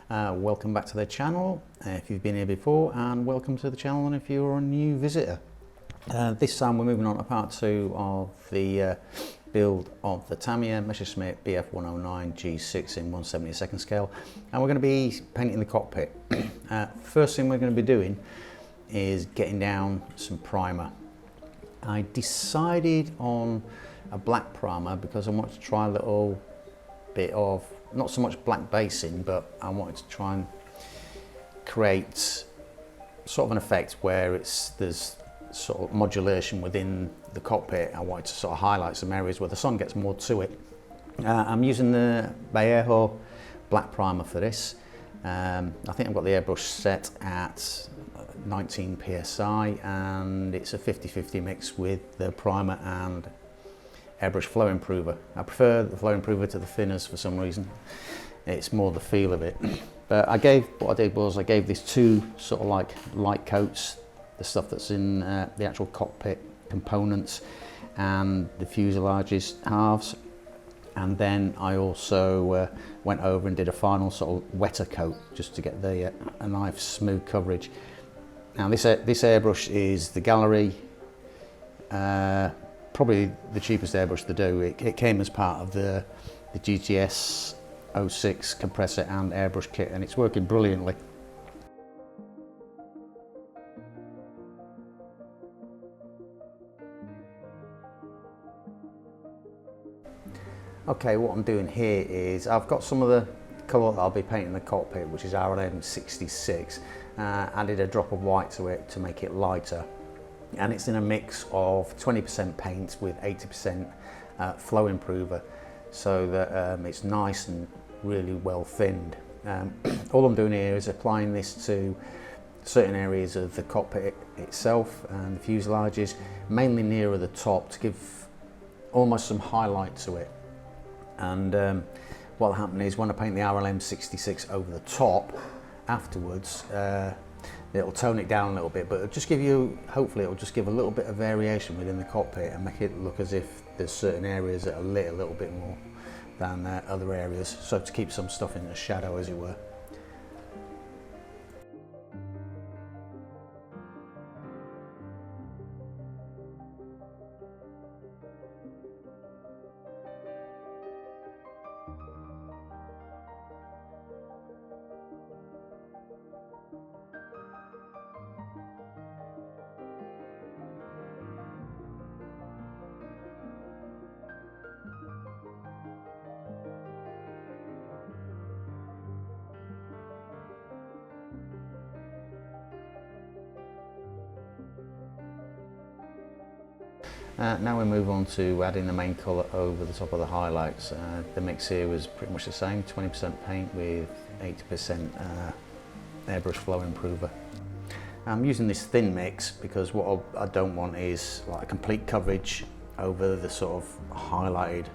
Welcome back to the channel if you've been here before, and welcome to the channel if you're a new visitor. This time we're moving on to part 2 of the build of the Tamiya Messerschmitt BF109 G-6 in 1/72 scale, and we're going to be painting the cockpit. First thing we're going to be doing is getting down some primer. I decided on a black primer because I wanted to try a little bit of, not so much black basing, but I wanted to try and create sort of an effect where there's sort of modulation within the cockpit. I wanted to sort of highlight some areas where the sun gets more to it. I'm using the Vallejo black primer for this. I think I've got the airbrush set at 19 psi, and it's a 50-50 mix with the primer and airbrush flow improver. I prefer the flow improver to the thinners for some reason. It's more the feel of it. But what I did was I gave this 2 sort of like light coats, the stuff that's in the actual cockpit components and the fuselage's halves, and then I also went over and did a final sort of wetter coat just to get a nice smooth coverage. Now this airbrush is the Gallery, probably the cheapest airbrush to do. It came as part of the GTS 06 compressor and airbrush kit, and it's working brilliantly. Okay, what I'm doing here is I've got some of the colour that I'll be painting the cockpit, which is RLM 66. Added a drop of white to it to make it lighter, and it's in a mix of 20% paint with 80% flow improver, so that it's nice and really well thinned. All I'm doing here is applying this to certain areas of the cockpit itself and the fuselages, mainly nearer the top, to give almost some highlight to it. And what will happen is when I paint the RLM 66 over the top afterwards, it'll tone it down a little bit, but it'll just give you, hopefully it'll just give a little bit of variation within the cockpit and make it look as if there's certain areas that are lit a little bit more than other areas, so to keep some stuff in the shadow, as it were. Now we move on to adding the main colour over the top of the highlights. The mix here was pretty much the same, 20% paint with 80% airbrush flow improver. I'm using this thin mix because what I don't want is like a complete coverage over the sort of highlighted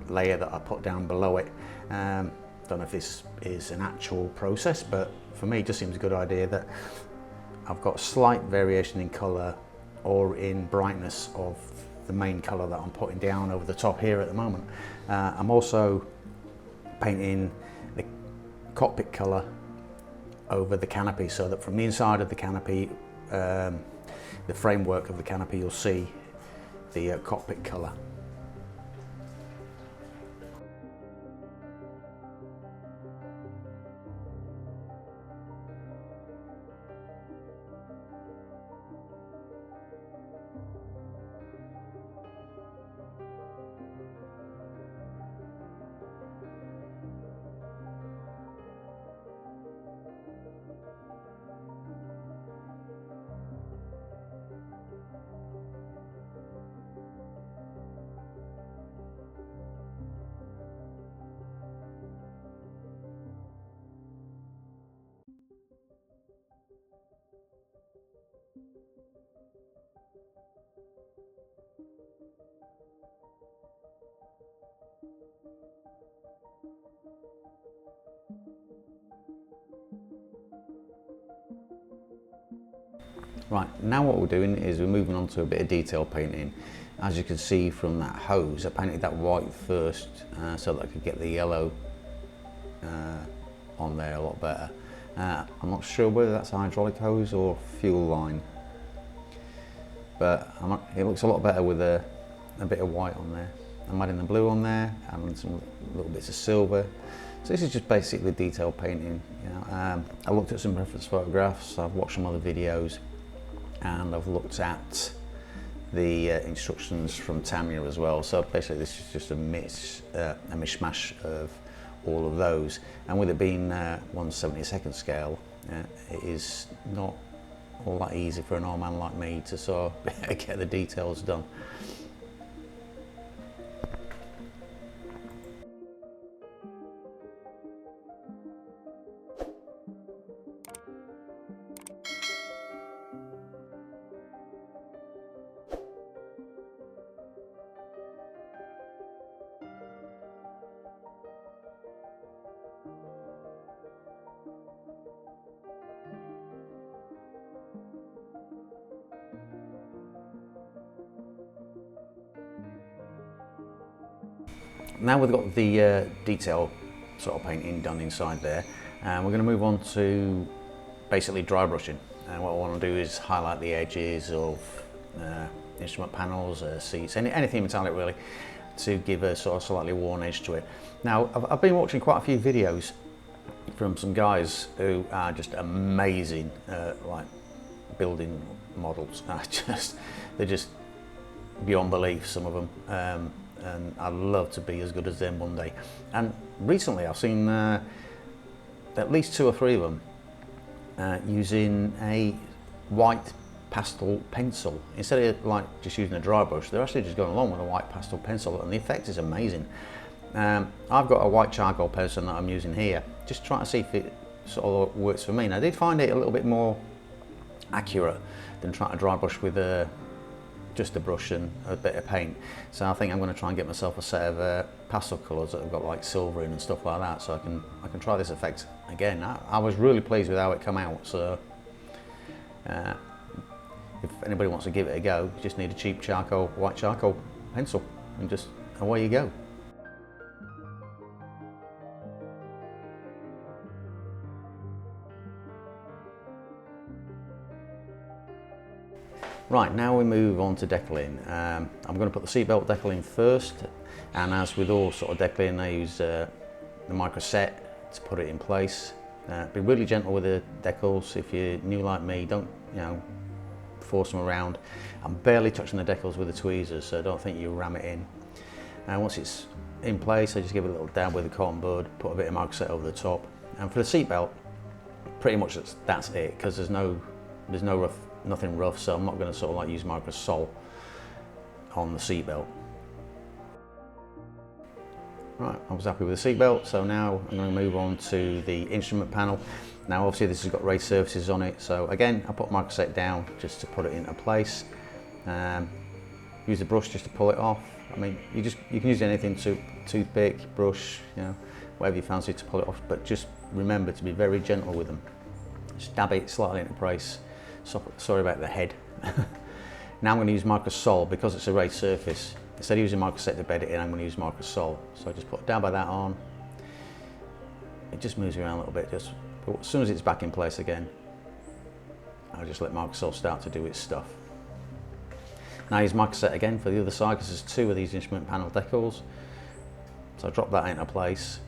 layer that I put down below it. Don't know if this is an actual process, but for me it just seems a good idea that I've got slight variation in colour or in brightness of the main colour that I'm putting down over the top here at the moment. I'm also painting the cockpit colour over the canopy, so that from the inside of the canopy, the framework of the canopy, you'll see the cockpit colour. Right, now what we're doing is we're moving on to a bit of detail painting. As you can see from that hose, I painted that white first so that I could get the yellow on there a lot better. I'm not sure whether that's a hydraulic hose or fuel line, but it looks a lot better with a bit of white on there. I'm adding the blue on there and some little bits of silver. So this is just basically detail painting. You know, I looked at some reference photographs, I've watched some other videos, and I've looked at the instructions from Tamiya as well. So basically this is just a mishmash of all of those. And with it being 1/72 scale, it is not all that easy for an old man like me to sort of get the details done. Now we've got the detail sort of painting done inside there, and we're going to move on to basically dry brushing. And what I want to do is highlight the edges of instrument panels, seats, anything metallic really, to give a sort of slightly worn edge to it. Now I've been watching quite a few videos from some guys who are just amazing, like building models. They're just beyond belief, some of them. And I'd love to be as good as them one day. And recently I've seen at least 2 or 3 of them using a white pastel pencil. Instead of like just using a dry brush, they're actually just going along with a white pastel pencil, and the effect is amazing. I've got a white charcoal pencil that I'm using here, just trying to see if it sort of works for me. And I did find it a little bit more accurate than trying to dry brush with just a brush and a bit of paint. So I think I'm going to try and get myself a set of pastel colours that have got like silver in and stuff like that, so I can try this effect again. I was really pleased with how it came out. So if anybody wants to give it a go, you just need a cheap white charcoal pencil, and just away you go. Right, now we move on to decaling. I'm going to put the seatbelt decaling first, and as with all sort of decaling, I use the micro set to put it in place. Be really gentle with the decals. If you're new like me, don't force them around. I'm barely touching the decals with the tweezers, so don't think you ram it in. And once it's in place, I just give it a little dab with the cotton bud, put a bit of micro set over the top. And for the seatbelt, pretty much that's it, because there's nothing rough, so I'm not going to sort of like use micro sol on the seatbelt. Right, I was happy with the seatbelt, so now I'm going to move on to the instrument panel. Now obviously this has got raised surfaces on it, so again I put micro set down just to put it into place. Use the brush just to pull it off. I mean, you can use anything, toothpick, brush, whatever you fancy to pull it off, but just remember to be very gentle with them. Just dab it slightly into place. Sorry about the head. Now I'm going to use micro sol because it's a raised surface. Instead of using micro set to bed it in, I'm going to use micro sol. So I just put a dab of that on. It just moves around a little bit. But as soon as it's back in place again, I'll just let micro sol start to do its stuff. Now I use micro set again for the other side, because there's 2 of these instrument panel decals. So I drop that into place.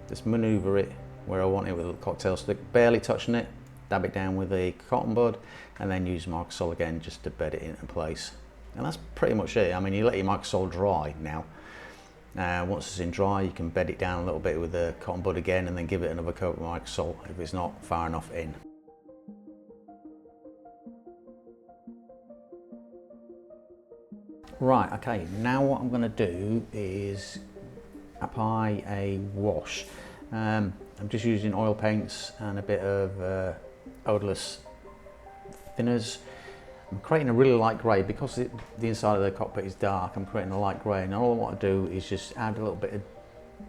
Just manoeuvre it where I want it with a cocktail stick, barely touching it. Dab it down with a cotton bud, and then use micro sol again just to bed it into place. And that's pretty much it. I mean, you let your micro sol dry now. Once it's in dry, you can bed it down a little bit with the cotton bud again, and then give it another coat of micro sol if it's not far enough in. Right, okay, now what I'm going to do is apply a wash. I'm just using oil paints and a bit of odourless thinners. I'm creating a really light grey because the inside of the cockpit is dark. I'm creating a light grey, and all I want to do is just add a little bit of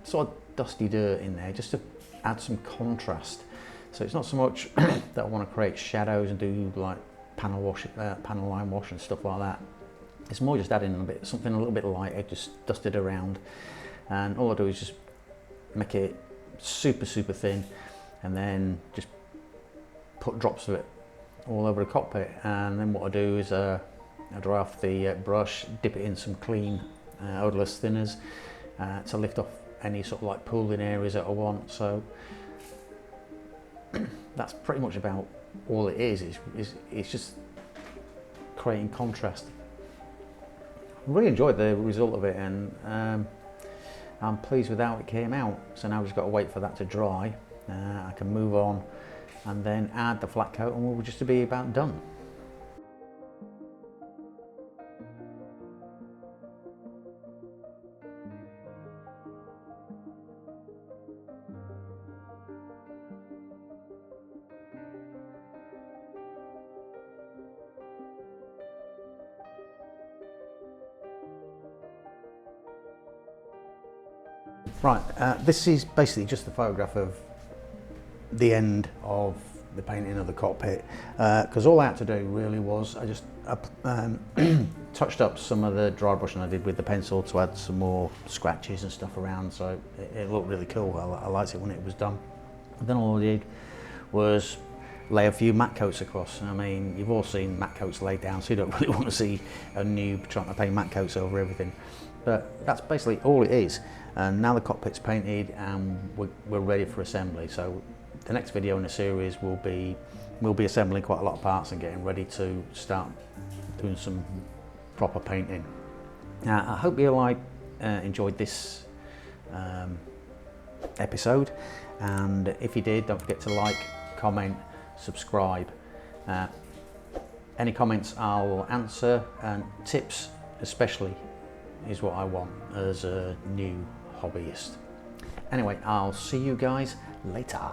sort of dusty dirt in there just to add some contrast. So it's not so much that I want to create shadows and do like panel line wash and stuff like that. It's more just adding something a little bit lighter, just dust it around, and all I do is just make it super thin. and then just put drops of it all over the cockpit. And then what I do is I dry off the brush, dip it in some clean odourless thinners to lift off any sort of like pooling areas that I want. So that's pretty much about all it is. It's just creating contrast. I really enjoyed the result of it, and I'm pleased with how it came out. So now we've just got to wait for that to dry. I can move on and then add the flat coat, and we'll just be about done. Right, this is basically just a photograph of the end of the painting of the cockpit, because all I had to do really was I just touched up some of the dry brushing I did with the pencil to add some more scratches and stuff around, so it looked really cool. I liked it when it was done. And then all I did was lay a few matte coats across. I mean, you've all seen matte coats laid down, so you don't really want to see a noob trying to paint matte coats over everything. But that's basically all it is. And now the cockpit's painted and we're ready for assembly. So the next video in the series will be assembling quite a lot of parts and getting ready to start doing some proper painting. Now, I hope you enjoyed this episode, and if you did, don't forget to like, comment, subscribe. Any comments I'll answer, and tips especially is what I want as a new hobbyist. Anyway, I'll see you guys later.